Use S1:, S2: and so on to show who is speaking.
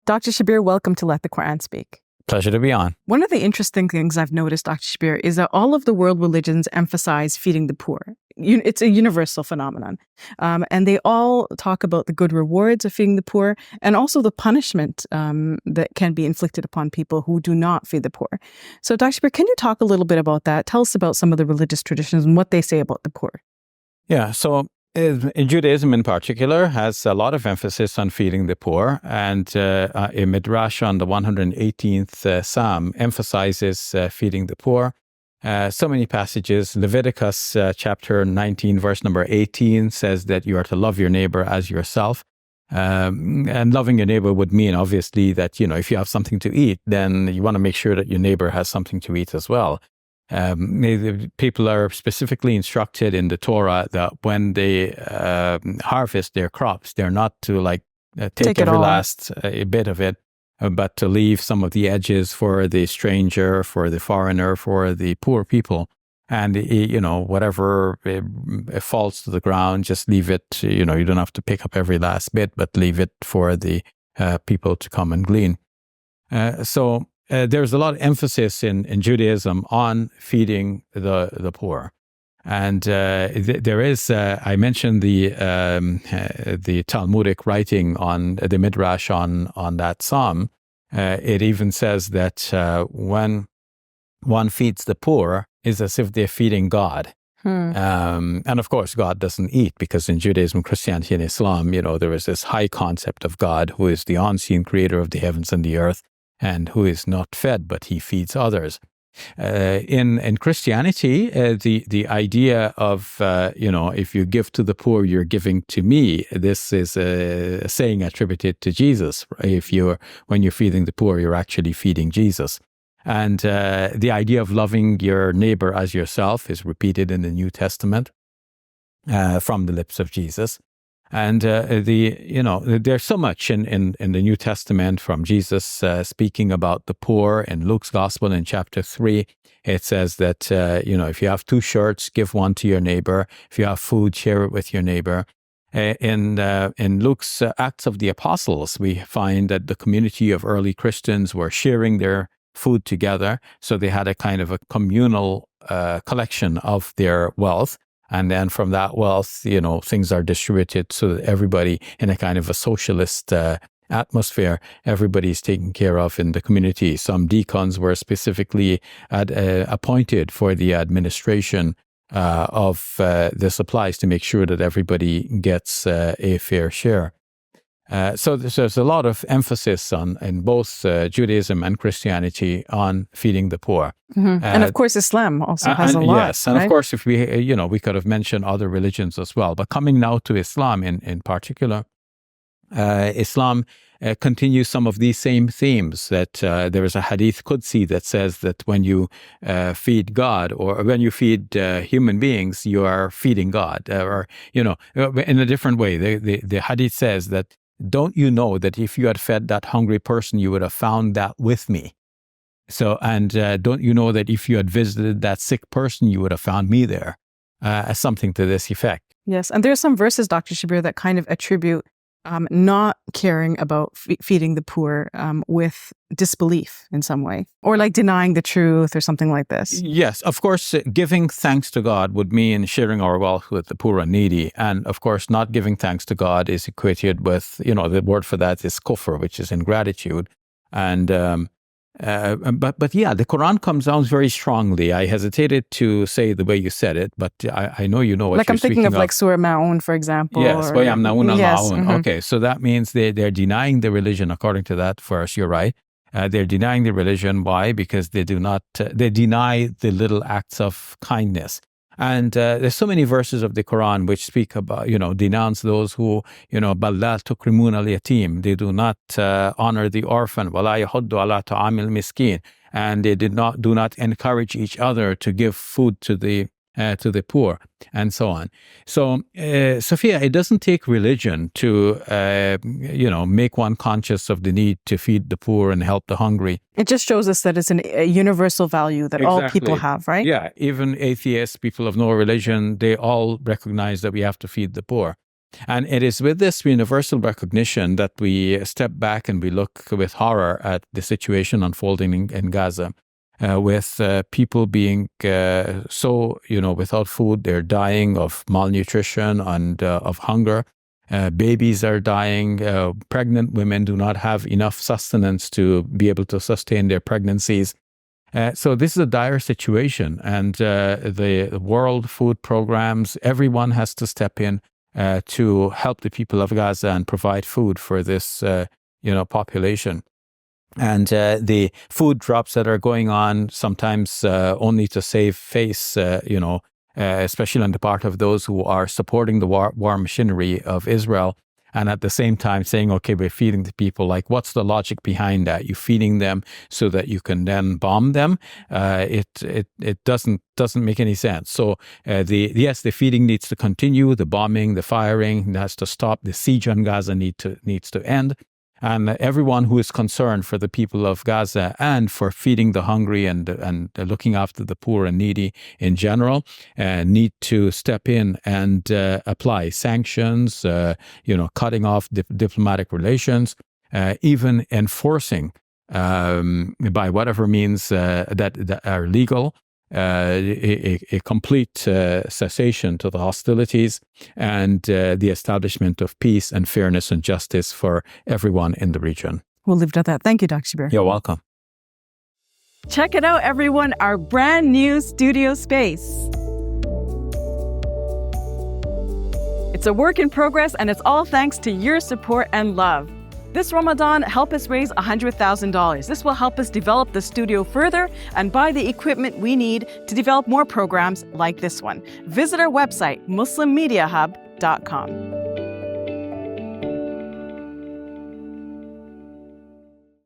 S1: Dr. Shabir, welcome to Let the Quran Speak.
S2: Pleasure to be on.
S1: One of the interesting things I've noticed, Dr. Shabir, is that all of the world religions emphasize feeding the poor. It's a universal phenomenon. And they all talk about the good rewards of feeding the poor and also the punishment that can be inflicted upon people who do not feed the poor. So, Dr. Shabir, can you talk a little bit about that? Tell us about some of the religious traditions and what they say about the poor.
S2: Yeah, so in Judaism in particular has a lot of emphasis on feeding the poor, and a midrash on the 118th Psalm emphasizes feeding the poor. So many passages. Leviticus chapter 19, verse number 18 says that you are to love your neighbor as yourself. And loving your neighbor would mean, obviously, that, if you have something to eat, then you want to make sure that your neighbor has something to eat as well. People are specifically instructed in the Torah that when they harvest their crops, they're not to take every last bit of it, but to leave some of the edges for the stranger, for the foreigner, for the poor people. And, whatever falls to the ground, just leave it. You don't have to pick up every last bit, but leave it for the people to come and glean. So there's a lot of emphasis in Judaism on feeding the poor. And there is, I mentioned the Talmudic writing on the Midrash on that psalm. It even says that when one feeds the poor, it's as if they're feeding God. And of course, God doesn't eat, because in Judaism, Christianity, and Islam, there is this high concept of God, who is the unseen creator of the heavens and the earth, and who is not fed, but he feeds others. In Christianity, the idea of, if you give to the poor, you're giving to me. This is a saying attributed to Jesus. When you're feeding the poor, you're actually feeding Jesus. And the idea of loving your neighbor as yourself is repeated in the New Testament from the lips of Jesus. And there's so much in the New Testament from Jesus speaking about the poor. In Luke's Gospel in chapter 3, it says that, if you have 2 shirts, give one to your neighbor. If you have food, share it with your neighbor. In Luke's Acts of the Apostles, we find that the community of early Christians were sharing their food together. So they had a kind of a communal collection of their wealth. And then from that wealth, things are distributed so that everybody, in a kind of a socialist atmosphere, everybody is taken care of in the community. Some deacons were specifically appointed for the administration of the supplies to make sure that everybody gets a fair share. So there's a lot of emphasis in both Judaism and Christianity on feeding the poor.
S1: Mm-hmm. And of course, Islam also has a lot.
S2: Yes, and
S1: right?
S2: Of course, if we could have mentioned other religions as well. But coming now to Islam in particular, Islam continues some of these same themes. That there is a hadith Qudsi that says that when you feed God, or when you feed human beings, you are feeding God, or in a different way. The hadith says that, don't you know that if you had fed that hungry person, you would have found that with me? So, and don't you know that if you had visited that sick person, you would have found me there? Something to this effect.
S1: Yes, and there are some verses, Dr. Shabir, that kind of attribute not caring about feeding the poor with disbelief in some way, or like denying the truth or something like this.
S2: Yes, of course, giving thanks to God would mean sharing our wealth with the poor and needy. And of course, not giving thanks to God is equated with, the word for that is kufr, which is ingratitude. And but yeah, the Quran comes down very strongly. I hesitated to say the way you said it, but I know you know what
S1: like
S2: you're
S1: I'm thinking of. Like Surah Ma'un, for example.
S2: Yes, وَيَمْنَعُونَ
S1: yes,
S2: الْمَاعُونَ.
S1: mm-hmm.
S2: Okay, so that means they're denying the religion according to that verse. You're right. They're denying the religion. Why? Because they deny the little acts of kindness. And there's so many verses of the Quran which speak about, denounce those who, بَلْ لَا تُكْرِمُونَ الْيَتِيمِ. They do not honor the orphan. وَلَا يَحُضُّ عَلَىٰ طَعَامِ الْمِسْكِينِ. And they do not encourage each other to give food to the poor, and so on. So, Safiyyah, it doesn't take religion to, make one conscious of the need to feed the poor and help the hungry.
S1: It just shows us that it's a universal value that all people have, right?
S2: Yeah, even atheists, people of no religion, they all recognize that we have to feed the poor. And it is with this universal recognition that we step back and we look with horror at the situation unfolding in Gaza, with people being without food. They're dying of malnutrition and of hunger. Babies are dying. Pregnant women do not have enough sustenance to be able to sustain their pregnancies. So this is a dire situation, and the World Food Programs, everyone has to step in to help the people of Gaza and provide food for this, population. And the food drops that are going on sometimes only to save face, especially on the part of those who are supporting the war machinery of Israel. And at the same time saying, okay, we're feeding the people. Like, what's the logic behind that? You're feeding them so that you can then bomb them. It doesn't make any sense. So the feeding needs to continue. The bombing, the firing has to stop. The siege on Gaza needs to end. And everyone who is concerned for the people of Gaza and for feeding the hungry and looking after the poor and needy in general need to step in and apply sanctions, cutting off diplomatic relations, even enforcing by whatever means that are legal, a complete cessation to the hostilities and the establishment of peace and fairness and justice for everyone in the region.
S1: We'll leave it at that. Thank you, Dr. Shabir.
S2: You're welcome.
S1: Check it out, everyone, our brand new studio space. It's a work in progress, and it's all thanks to your support and love. This Ramadan, help us raise $100,000. This will help us develop the studio further and buy the equipment we need to develop more programs like this one. Visit our website, muslimmediahub.com.